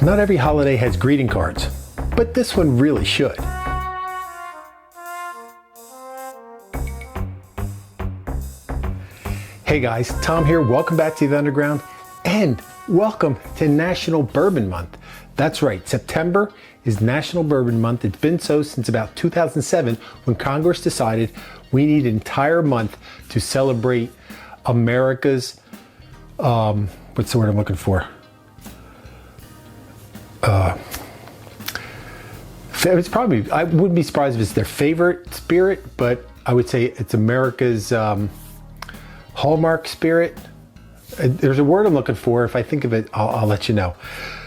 Not every holiday has greeting cards, but this one really should. Hey guys, Tom here. Welcome back to the Underground and welcome to National Bourbon Month. That's right, September is National Bourbon Month. It's been so since about 2007 when Congress decided we need an entire month to celebrate America's, what's the word I'm looking for? It's probably, I wouldn't be surprised if it's their favorite spirit, but I would say it's America's hallmark spirit. There's a word I'm looking for. If I think of it, I'll let you know.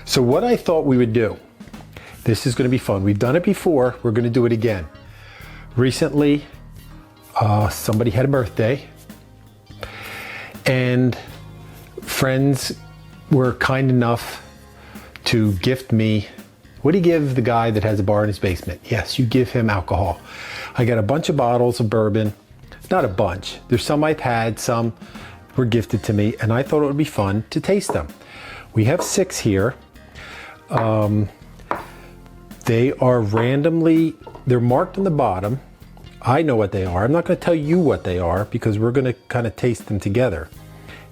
So what I thought we would do, this is going to be fun. We've done it before. We're going to do it again. Recently, somebody had a birthday and friends were kind enough to gift me. What do you give the guy that has a bar in his basement? Yes, you give him alcohol. I got a bunch of bottles of bourbon. Not a bunch. There's some I've had, some were gifted to me, and I thought it would be fun to taste them. We have 6 here. They are randomly, they're marked on the bottom. I know what they are. I'm not going to tell you what they are because we're going to kind of taste them together.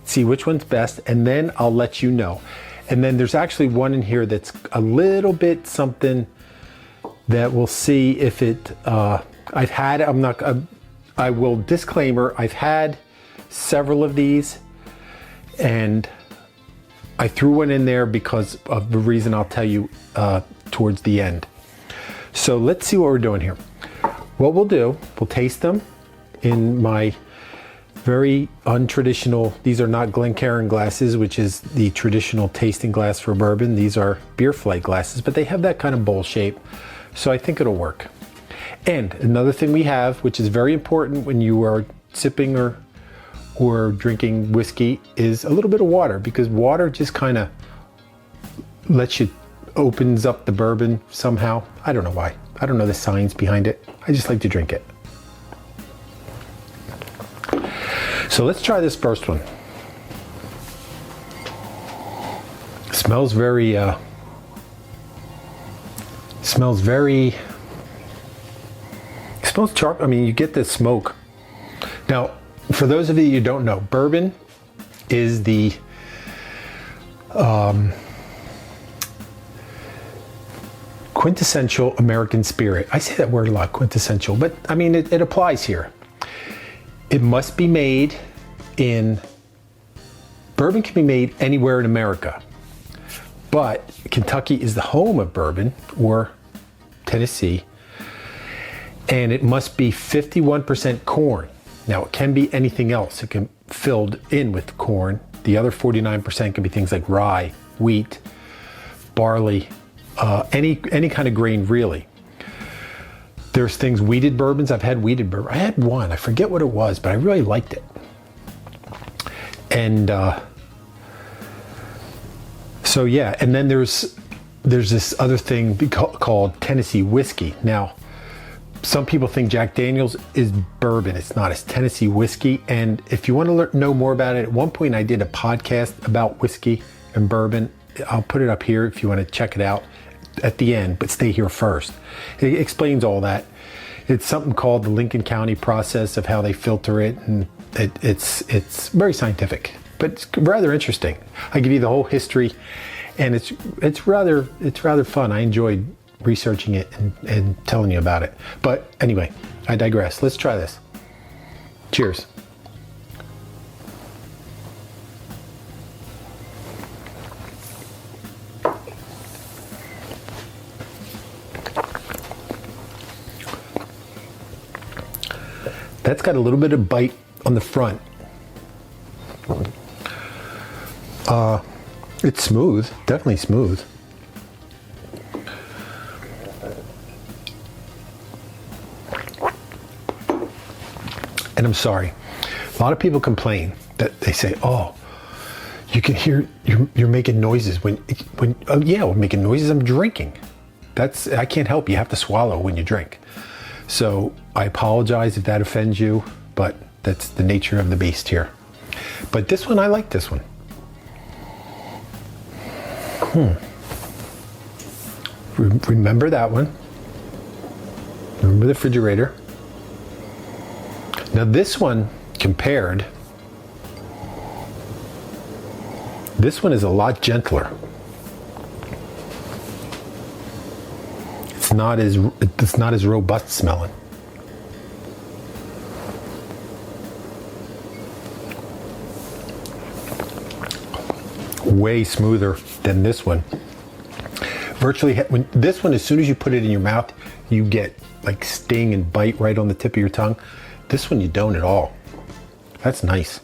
See which one's best, and then I'll let you know. And then there's actually one in here that's a little bit something that we'll see if it, I've had, I will disclaimer, I've had several of these and I threw one in there because of the reason I'll tell you towards the end. So let's see what we're doing here. What we'll do, we'll taste them in my very untraditional, these are not Glencairn glasses, which is the traditional tasting glass for bourbon. These are beer flight glasses, but they have that kind of bowl shape. So I think it'll work. And another thing we have, which is very important when you are sipping or drinking whiskey, is a little bit of water, because water just kind of lets you, opens up the bourbon somehow. I don't know why. I don't know the science behind it. I just like to drink it. So let's try this first one. Smells very, smells charcoal. I mean, you get the smoke. Now, for those of you who don't know, bourbon is the quintessential American spirit. I say that word a lot, quintessential, but I mean, it applies here. It must be made in, bourbon can be made anywhere in America, but Kentucky is the home of bourbon, or Tennessee, and it must be 51% corn. Now it can be anything else. It can be filled in with corn. The other 49% can be things like rye, wheat, barley, any kind of grain really. There's things, wheated bourbons. I've had wheated bourbon. I had one, I forget what it was, but I really liked it. And so yeah, and then there's this other thing called Tennessee whiskey. Now, some people think Jack Daniel's is bourbon. It's not. It's Tennessee whiskey. And if you want to know more about it, at one point I did a podcast about whiskey and bourbon. I'll put it up here if you want to check it out at the end, but stay here first. It explains all that. It's something called the Lincoln County process of how they filter it, and it's very scientific, but it's rather interesting. I give you the whole history, and it's rather fun. I enjoyed researching it and telling you about it. But anyway, I digress. Let's try this. Cheers. That's got a little bit of bite on the front. It's smooth, definitely smooth. And I'm sorry, a lot of people complain that they say, oh, you can hear, you're making noises when oh yeah, we're making noises, I'm drinking. I can't help, you have to swallow when you drink. So I apologize if that offends you, but that's the nature of the beast here. But this one, I like this one. Remember that one. Remember the refrigerator. Now this one compared, this one is a lot gentler. It's not as robust smelling. Way smoother than this one. Virtually, this one, as soon as you put it in your mouth, you get like sting and bite right on the tip of your tongue. This one you don't at all. That's nice.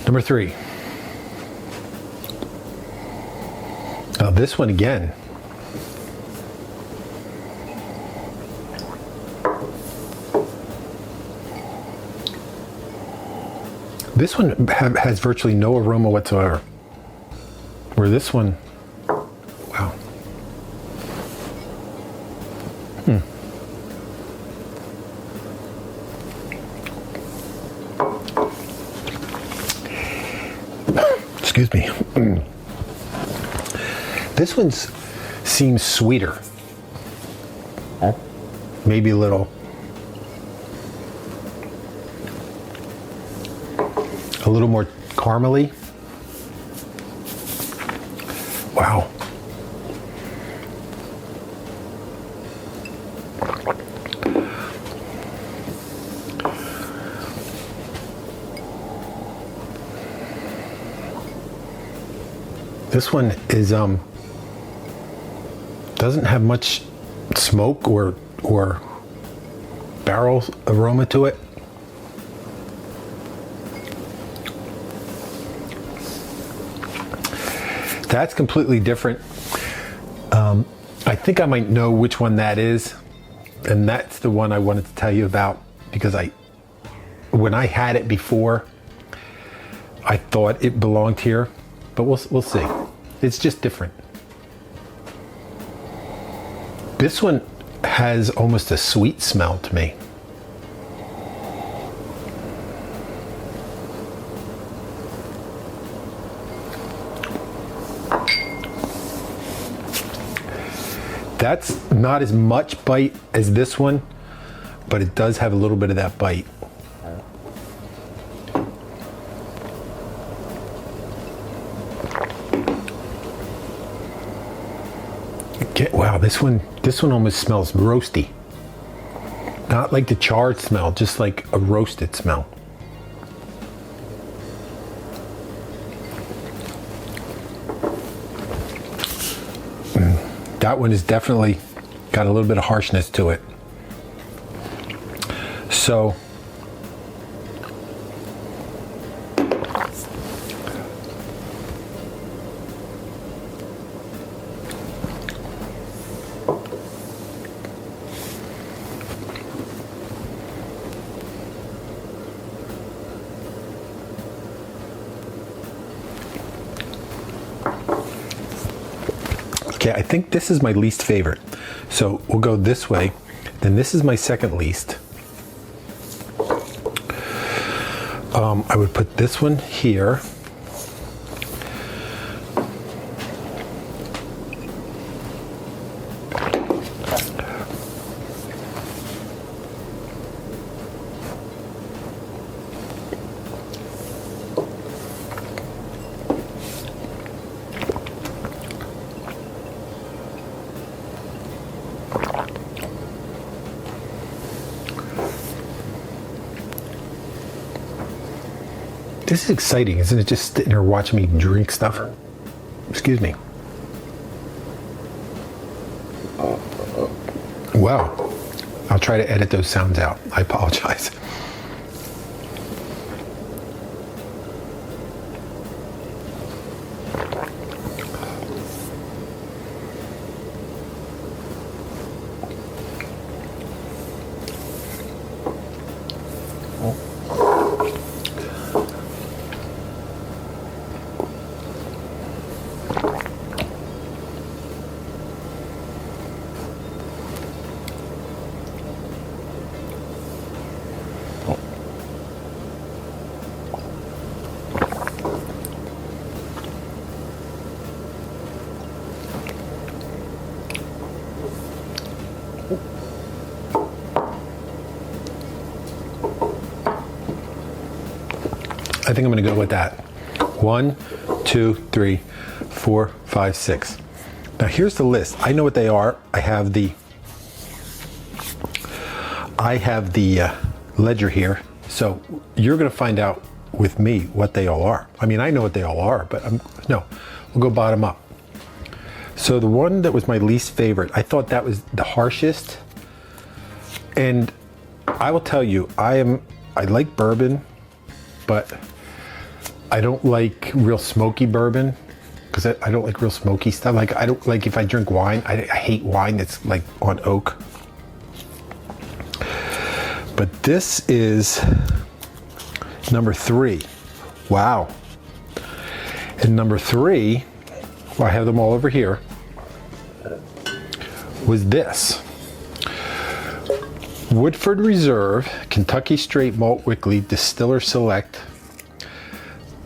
Number 3. Now this one again. This one has virtually no aroma whatsoever. Where this one, wow. Excuse me. This one seems sweeter. Maybe a little. A little more caramely. Wow. This one is doesn't have much smoke or barrel aroma to it. That's completely different. I think I might know which one that is, and that's the one I wanted to tell you about because when I had it before, I thought it belonged here, but we'll see. It's just different. This one has almost a sweet smell to me. That's not as much bite as this one, but it does have a little bit of that bite. Wow, this one almost smells roasty. Not like the charred smell, just like a roasted smell. That one has definitely got a little bit of harshness to it. So, okay, I think this is my least favorite. So we'll go this way. Then this is my second least. I would put this one here. This is exciting, isn't it? Just sitting here watching me drink stuff. Excuse me. Wow. I'll try to edit those sounds out. I apologize. I think I'm gonna go with that. 1, 2, 3, 4, 5, 6. Now here's the list. I know what they are. I have the ledger here. So you're gonna find out with me what they all are. I mean, I know what they all are, but no, we'll go bottom up. So the one that was my least favorite, I thought that was the harshest. And I will tell you, I like bourbon, but I don't like real smoky bourbon because I don't like real smoky stuff. Like I don't like if I drink wine, I hate wine that's like on oak. But this is number 3. Wow. And number 3, well, I have them all over here, was this. Woodford Reserve, Kentucky Straight Malt Wickley, Distiller Select.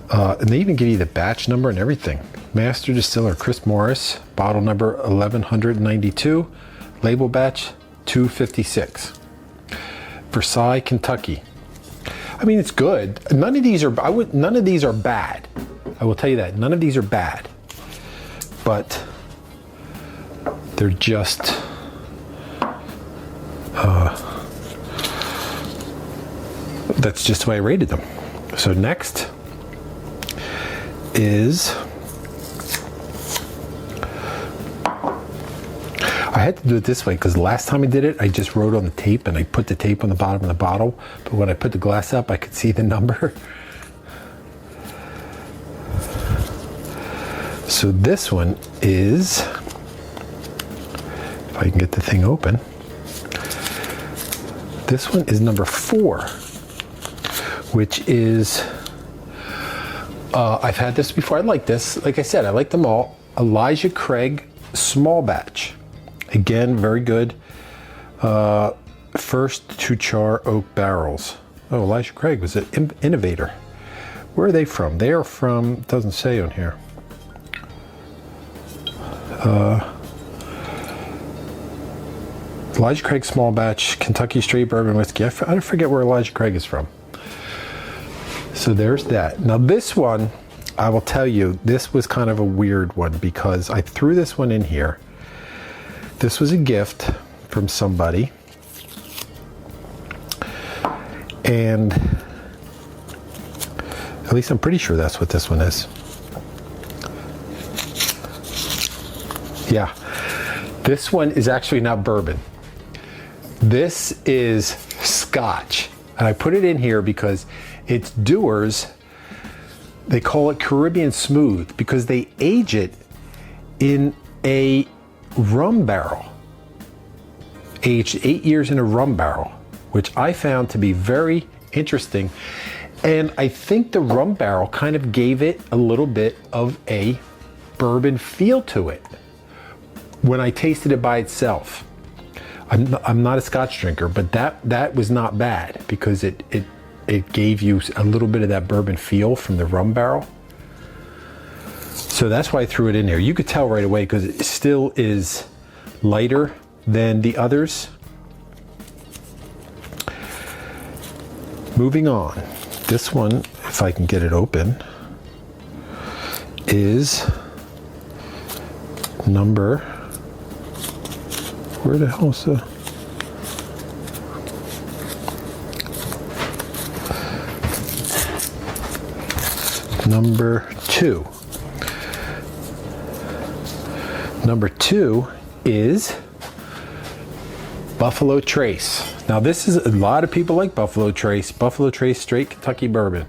And they even give you the batch number and everything. Master Distiller Chris Morris, bottle number 1192, label batch 256. Versailles, Kentucky. I mean, it's good. None of these are bad. I will tell you that. None of these are bad. But they're just that's just the way I rated them. So next is, I had to do it this way because the last time I did it, I just wrote on the tape and I put the tape on the bottom of the bottle. But when I put the glass up, I could see the number. So this one is, if I can get the thing open, this one is number 4, which is, I've had this before. I like this. Like I said, I like them all. Elijah Craig Small Batch. Again, very good. First to char oak barrels. Oh, Elijah Craig was an innovator. Where are they from? They are from, it doesn't say on here. Elijah Craig Small Batch, Kentucky Straight Bourbon Whiskey. I forget where Elijah Craig is from. So there's that. Now this one, I will tell you, this was kind of a weird one because I threw this one in here. This was a gift from somebody. And at least I'm pretty sure that's what this one is. Yeah, this one is actually not bourbon. This is Scotch. And I put it in here because it's Dewar's. They call it Caribbean Smooth because they age it in a rum barrel. Aged 8 years in a rum barrel, which I found to be very interesting. And I think the rum barrel kind of gave it a little bit of a bourbon feel to it when I tasted it by itself. I'm not a Scotch drinker, but that was not bad because it gave you a little bit of that bourbon feel from the rum barrel. So that's why I threw it in there. You could tell right away because it still is lighter than the others. Moving on. This one, if I can get it open, is number, where the hell is the, number 2. Number 2 is Buffalo Trace. Now this is, a lot of people like Buffalo Trace. Buffalo Trace Straight Kentucky Bourbon.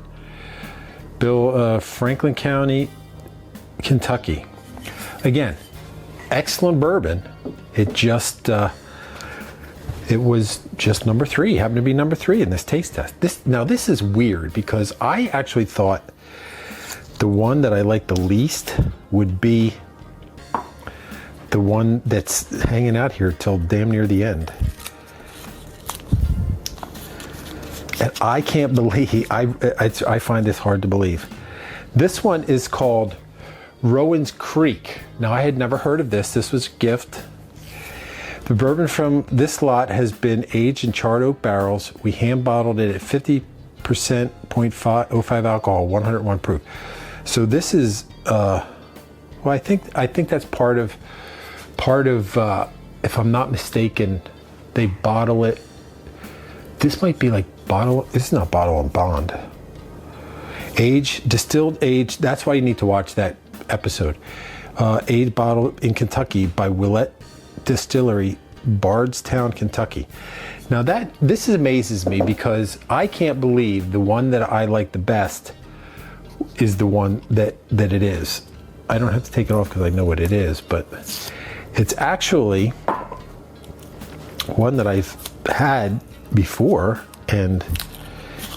Franklin County, Kentucky. Again, excellent bourbon. It just, it was just number 3. Happened to be number 3 in this taste test. This is weird because I actually thought the one that I like the least would be the one that's hanging out here till damn near the end. And I can't believe, I find this hard to believe. This one is called Rowan's Creek. Now I had never heard of this. This was a gift. The bourbon from this lot has been aged in charred oak barrels. We hand bottled it at 50 0.05 alcohol, 101 proof. So this is, well, I think that's part of, if I'm not mistaken, they bottle it. This might be like this is not bottle and bond. Distilled age, that's why you need to watch that episode. Aged bottle in Kentucky by Willett Distillery, Bardstown, Kentucky. Now this amazes me because I can't believe the one that I like the best is the one that it is. I don't have to take it off because I know what it is, but it's actually one that I've had before, and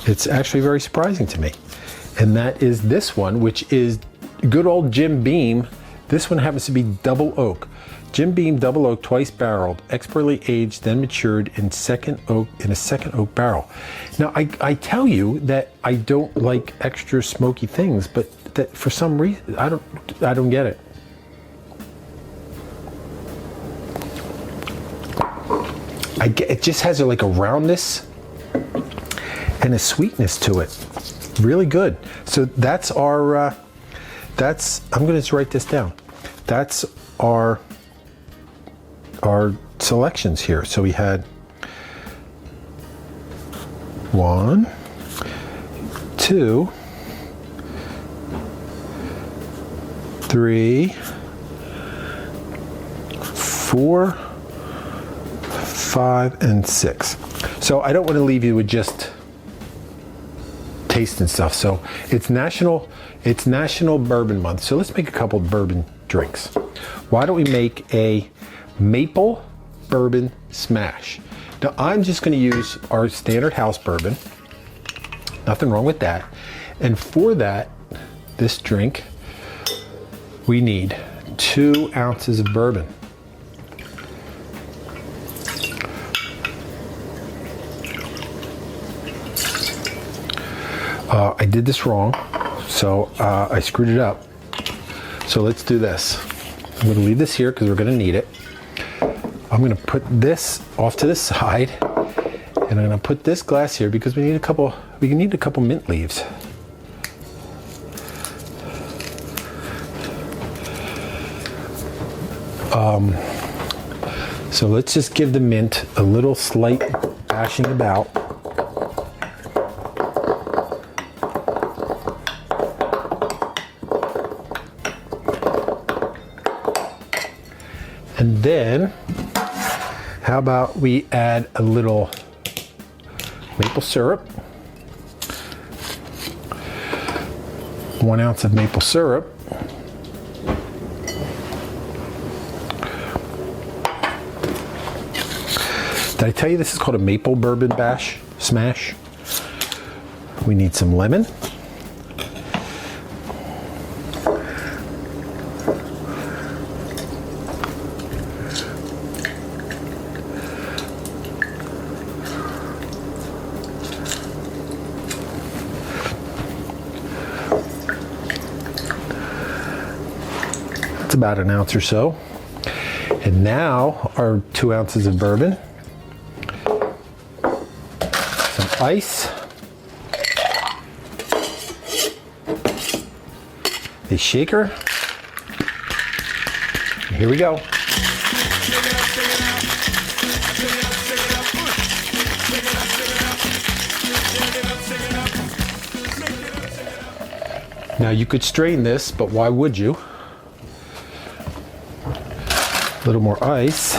it's actually very surprising to me. And that is this one, which is good old Jim Beam. This one happens to be double oak. Jim Beam double oak, twice barreled, expertly aged, then matured in a second oak barrel. Now I tell you that I don't like extra smoky things, but that for some reason I don't get it. It just has like a roundness and a sweetness to it. Really good. So that's our. I'm going to just write this down. That's our selections here. So we had 1, 2, 3, 4, 5, and 6. So I don't want to leave you with just taste and stuff. So it's National Bourbon Month. So let's make a couple of bourbon drinks. Why don't we make a maple bourbon smash? Now I'm just going to use our standard house bourbon. Nothing wrong with that. And for that, this drink, we need 2 ounces of bourbon. I did this wrong, so I screwed it up. So let's do this. I'm going to leave this here because we're going to need it. I'm going to put this off to the side, and I'm going to put this glass here because we need a couple mint leaves. So let's just give the mint a little slight bashing about. And then, how about we add a little maple syrup, 1 ounce of maple syrup, did I tell you this is called a maple bourbon smash? We need some lemon. It's about an ounce or so. And now our 2 ounces of bourbon, some ice, a shaker, and here we go. Now you could strain this, but why would you? A little more ice.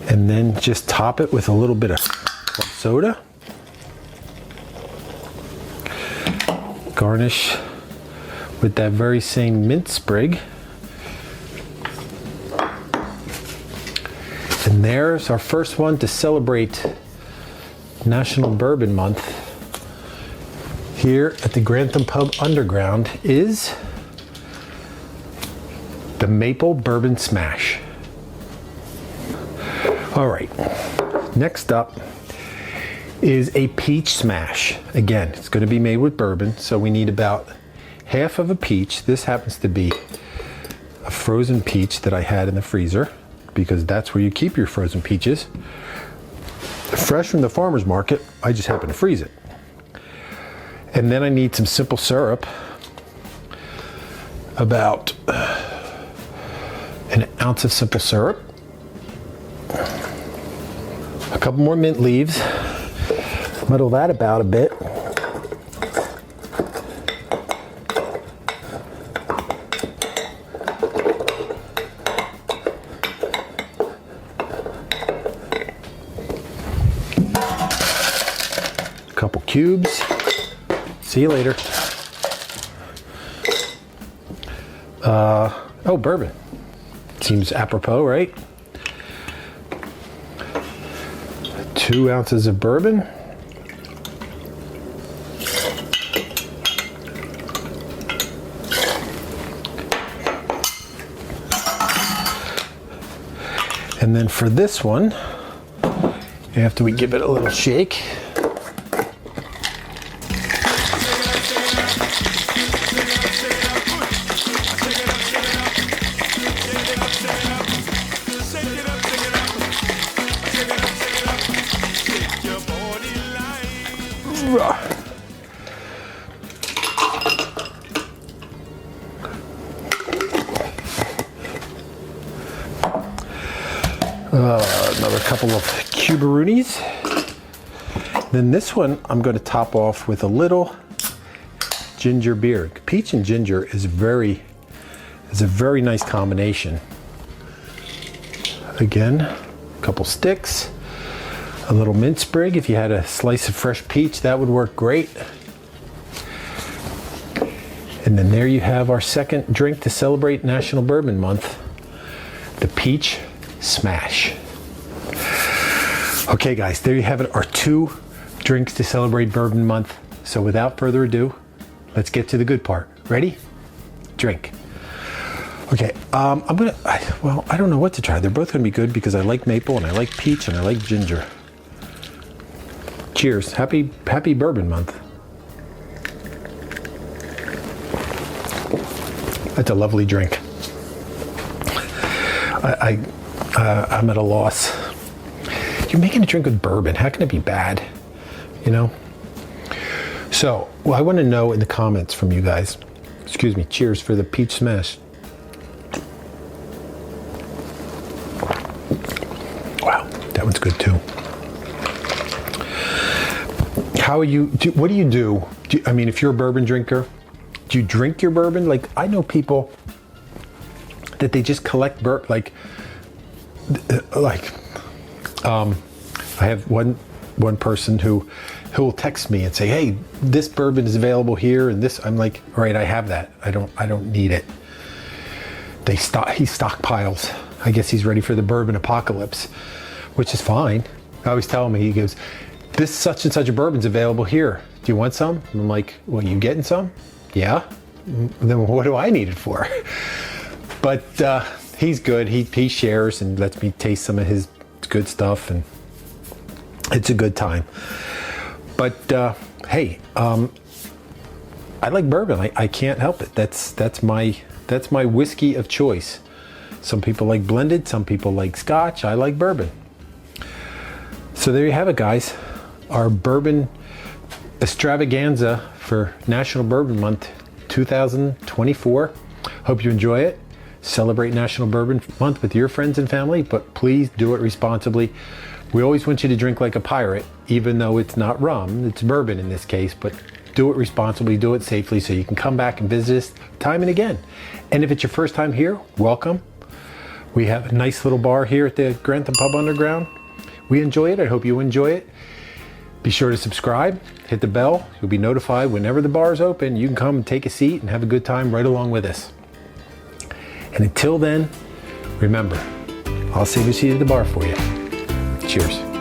And then just top it with a little bit of club soda. Garnish with that very same mint sprig. And there's our first one to celebrate National Bourbon Month here at the Grantham Pub Underground is the Maple Bourbon Smash. All right, next up is a peach smash. Again, it's going to be made with bourbon, so we need about ½ of a peach. This happens to be a frozen peach that I had in the freezer. because that's where you keep your frozen peaches. Fresh from the farmer's market, I just happen to freeze it. And then I need some simple syrup, about an ounce of simple syrup, a couple more mint leaves, muddle that about a bit. Couple cubes. See you later. Oh, bourbon. Seems apropos, right? 2 ounces of bourbon. And then for this one, after we give it a little shake, another couple of cubaroonies. Then this one I'm going to top off with a little ginger beer. Peach and ginger is a very nice combination. Again, a couple sticks, a little mint sprig. If you had a slice of fresh peach, that would work great. And then there you have our second drink to celebrate National Bourbon Month, the Peach Smash. Okay guys, there you have it, our 2 drinks to celebrate Bourbon Month. So without further ado, let's get to the good part. Ready? Drink. Okay, I don't know what to try. They're both gonna be good because I like maple and I like peach and I like ginger. Cheers, happy Bourbon Month. That's a lovely drink. I'm at a loss. You're making a drink with bourbon. How can it be bad? You know? So, I want to know in the comments from you guys. Excuse me. Cheers for the Peach Smash. Wow, that one's good too. What do you do? I mean, if you're a bourbon drinker, do you drink your bourbon? Like, I know people that they just collect bourbon, I have one person who will text me and say, hey, this bourbon is available here, and this. I'm like, all right, I have that. I don't need it. He stockpiles. I guess he's ready for the bourbon apocalypse, which is fine. I always tell him, he goes, this such and such a bourbon's available here. Do you want some? And I'm like, well, you getting some? Yeah. Then what do I need it for? But he's good. He shares and lets me taste some of his good stuff, and it's a good time. But hey, I like bourbon. I can't help it. That's my whiskey of choice. Some people like blended. Some people like Scotch. I like bourbon. So there you have it, guys. Our bourbon extravaganza for National Bourbon Month 2024. Hope you enjoy it. Celebrate National Bourbon Month with your friends and family, but please do it responsibly. We always want you to drink like a pirate, even though it's not rum, it's bourbon in this case, but do it responsibly, do it safely, so you can come back and visit us time and again. And if it's your first time here, welcome. We have a nice little bar here at the Grantham Pub Underground. We enjoy it. I hope you enjoy it. Be sure to subscribe, hit the bell. You'll be notified whenever the bar is open. You can come and take a seat and have a good time right along with us. And until then, remember, I'll save a seat at the bar for you. Cheers.